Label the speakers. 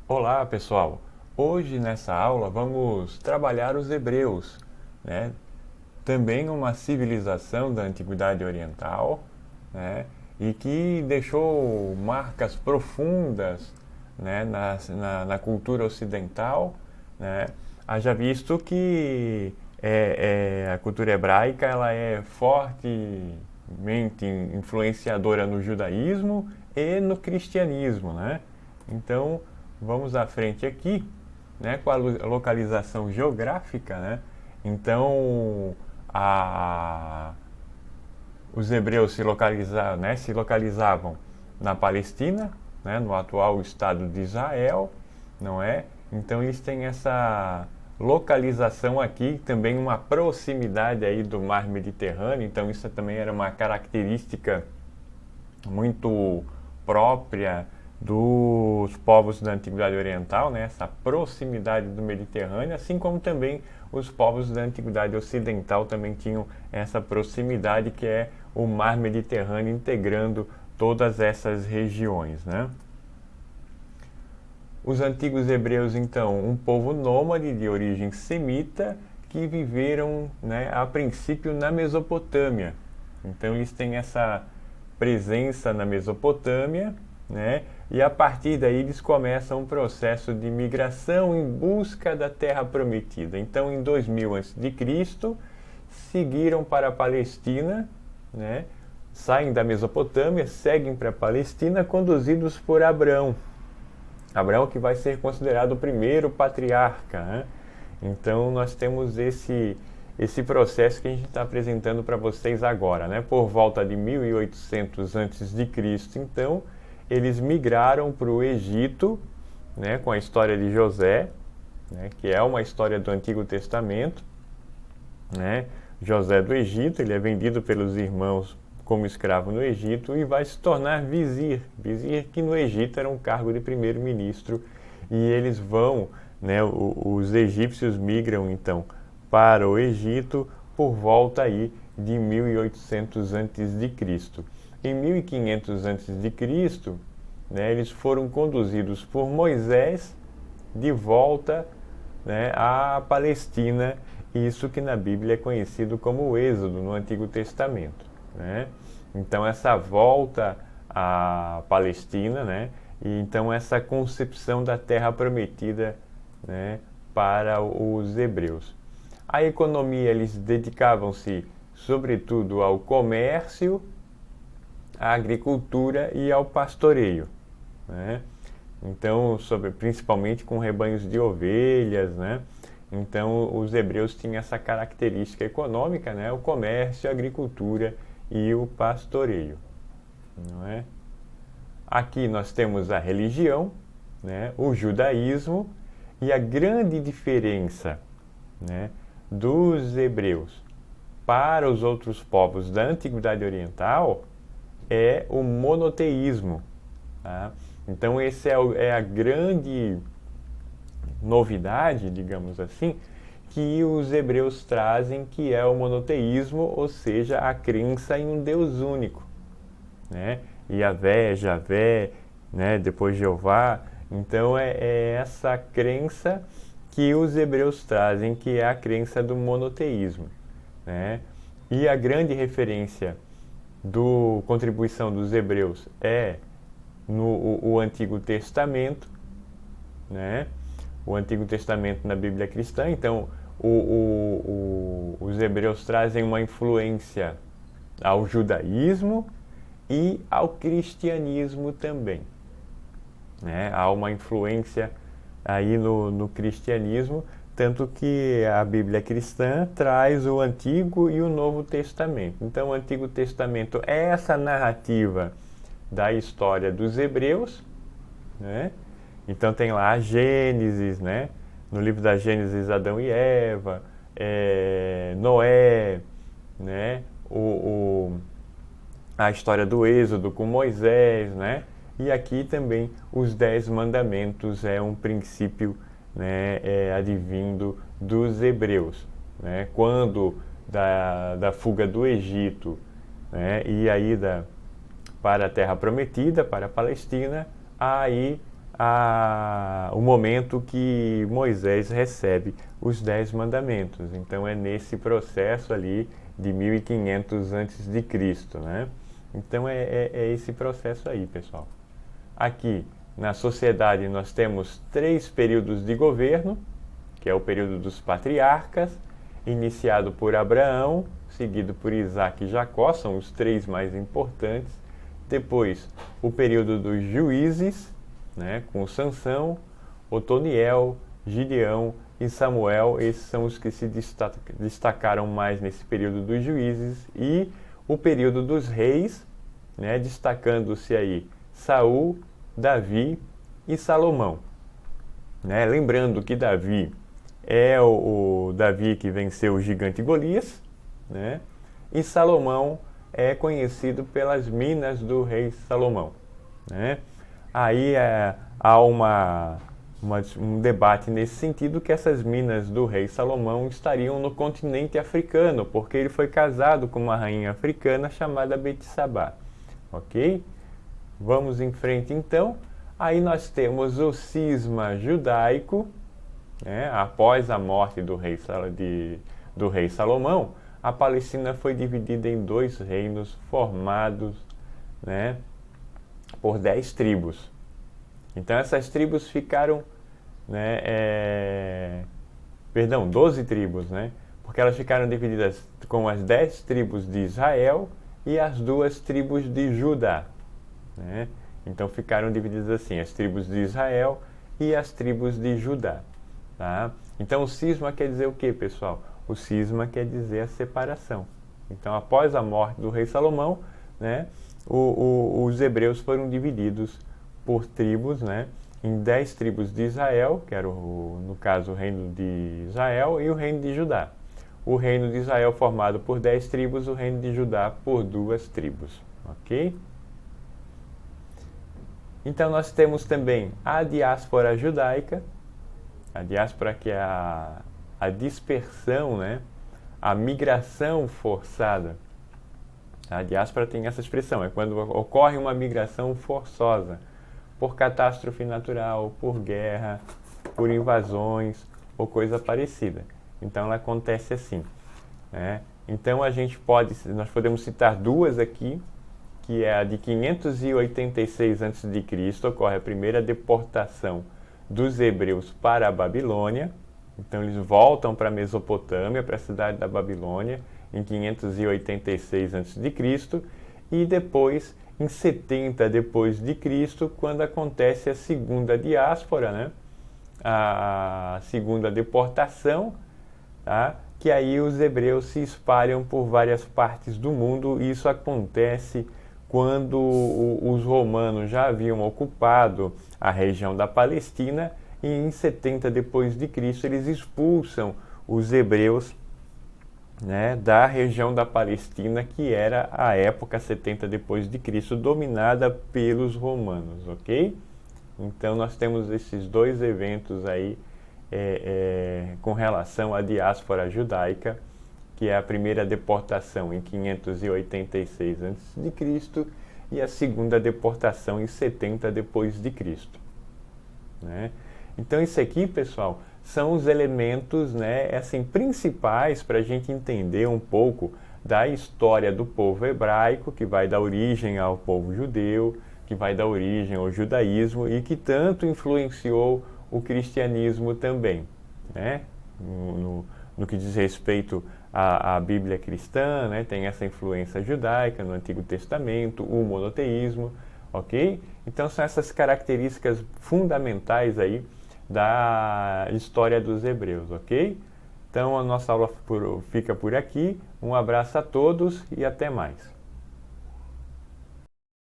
Speaker 1: Olá, pessoal! Hoje nessa aula vamos trabalhar os hebreus, né? Também uma civilização da Antiguidade Oriental, né? E que deixou marcas profundas, né? Na cultura ocidental, né? Haja visto que a cultura hebraica ela é fortemente influenciadora no judaísmo e no cristianismo, né? Então, vamos à frente aqui, né, com a localização geográfica, né? Então, a, os hebreus se localizavam na Palestina, né, no atual Estado de Israel, não é? Então eles têm essa localização aqui, também uma proximidade aí do mar Mediterrâneo, então isso também era uma característica muito própria dos povos da Antiguidade Oriental, né? Essa proximidade do Mediterrâneo, assim como também os povos da Antiguidade Ocidental também tinham essa proximidade que é o mar Mediterrâneo integrando todas essas regiões, né? Os antigos hebreus, então, um povo nômade de origem semita que viveram, né, a princípio na Mesopotâmia. Então eles têm essa presença na Mesopotâmia, né? E a partir daí eles começam um processo de migração em busca da Terra Prometida. Então, em 2000 a.C., seguiram para a Palestina, né? Saem da Mesopotâmia, seguem para a Palestina, conduzidos por Abraão. Abraão que vai ser considerado o primeiro patriarca, né? Então nós temos esse processo que a gente está apresentando para vocês agora, né? Por volta de 1800 a.C., então eles migraram para o Egito, né? Com a história de José, né? Que é uma história do Antigo Testamento, né? José do Egito, ele é vendido pelos irmãos como escravo no Egito e vai se tornar vizir. Vizir que no Egito era um cargo de primeiro-ministro e eles vão, né, os egípcios migram então para o Egito por volta aí de 1800 a.C. Em 1500 a.C., né, eles foram conduzidos por Moisés de volta, né, à Palestina, isso que na Bíblia é conhecido como o Êxodo no Antigo Testamento, né? Então essa volta à Palestina, né? E então essa concepção da Terra Prometida, né, para os hebreus. A economia eles dedicavam-se sobretudo ao comércio, à agricultura e ao pastoreio, né? Então, principalmente com rebanhos de ovelhas, né? Então, os hebreus tinham essa característica econômica, né? O comércio, a agricultura e o pastoreio, não é? Aqui nós temos a religião, né? O judaísmo e a grande diferença, né, dos hebreus para os outros povos da Antiguidade Oriental é o monoteísmo, tá? Então, esse é a grande novidade, digamos assim, que os hebreus trazem, que é o monoteísmo, ou seja, a crença em um Deus único, né? Yahvé, Javé, né? Depois Jeová. Então, é essa crença que os hebreus trazem, que é a crença do monoteísmo, né? E a grande referência do contribuição dos hebreus é no Antigo Testamento, né? O Antigo Testamento na Bíblia cristã. Então, os hebreus trazem uma influência ao judaísmo e ao cristianismo também, né? Há uma influência aí no cristianismo, tanto que a Bíblia cristã traz o Antigo e o Novo Testamento. Então, o Antigo Testamento é essa narrativa da história dos hebreus, né? Então tem lá a Gênesis, né? No livro da Gênesis, Adão e Eva, Noé, né? A história do Êxodo com Moisés, né? E aqui também os 10 mandamentos é um princípio, né, advindo dos hebreus, né? Quando da fuga do Egito, né, e a ida para a Terra Prometida, para a Palestina, aí o momento que Moisés recebe os 10 mandamentos. Então é nesse processo ali de 1500 antes de Cristo, né? Então é esse processo aí, pessoal. Aqui na sociedade nós temos 3 períodos de governo, que é o período dos patriarcas, iniciado por Abraão, seguido por Isaac e Jacó, são os 3 mais importantes. Depois, o período dos juízes, né, com Sansão, Otoniel, Gideão e Samuel. Esses são os que se destacaram mais nesse período dos juízes. E o período dos reis, né, destacando-se aí Saul, Davi e Salomão. Né? Lembrando que Davi é o Davi que venceu o gigante Golias, né? E Salomão é conhecido pelas minas do rei Salomão, né? Aí há um debate nesse sentido, que essas minas do rei Salomão estariam no continente africano, porque ele foi casado com uma rainha africana chamada Betsabá, ok? Vamos em frente então. Aí nós temos o cisma judaico, né? Após a morte do rei Salomão, a Palestina foi dividida em 2 reinos formados, né, por 10 tribos. Então essas tribos ficaram, né, 12 tribos, né, porque elas ficaram divididas com as 10 tribos de Israel e as 2 tribos de Judá, né? Então ficaram divididas assim, as tribos de Israel e as tribos de Judá. Tá? Então o cisma quer dizer o que, pessoal? O cisma quer dizer a separação. Então, após a morte do rei Salomão, né, os hebreus foram divididos por tribos, né, em 10 tribos de Israel, que era, no caso, o reino de Israel, e o reino de Judá. O reino de Israel formado por 10 tribos, o reino de Judá por 2 tribos. Ok? Então, nós temos também a diáspora judaica, a diáspora que é a dispersão, né? A migração forçada. A diáspora tem essa expressão, é quando ocorre uma migração forçosa, por catástrofe natural, por guerra, por invasões ou coisa parecida. Então ela acontece assim, né? Então nós podemos citar 2 aqui, que é a de 586 a.C., ocorre a primeira deportação dos hebreus para a Babilônia. Então eles voltam para a Mesopotâmia, para a cidade da Babilônia, em 586 a.C. E depois, em 70 depois de Cristo, quando acontece a segunda diáspora, né? A segunda deportação, tá? Que aí os hebreus se espalham por várias partes do mundo, e isso acontece quando os romanos já haviam ocupado a região da Palestina, e em 70 depois de Cristo eles expulsam os hebreus, né, da região da Palestina, que era a época 70 depois de Cristo, dominada pelos romanos, ok? Então nós temos esses 2 eventos aí com relação à diáspora judaica, que é a primeira deportação em 586 a.C. e a segunda deportação em 70 depois de Cristo, né? Então isso aqui, pessoal, são os elementos, né, assim, principais para a gente entender um pouco da história do povo hebraico, que vai dar origem ao povo judeu, que vai dar origem ao judaísmo e que tanto influenciou o cristianismo também, né? No que diz respeito à Bíblia cristã, né, tem essa influência judaica no Antigo Testamento, o monoteísmo, ok? Então são essas características fundamentais aí da história dos hebreus, ok? Então a nossa aula fica por aqui. Um abraço a todos e até mais.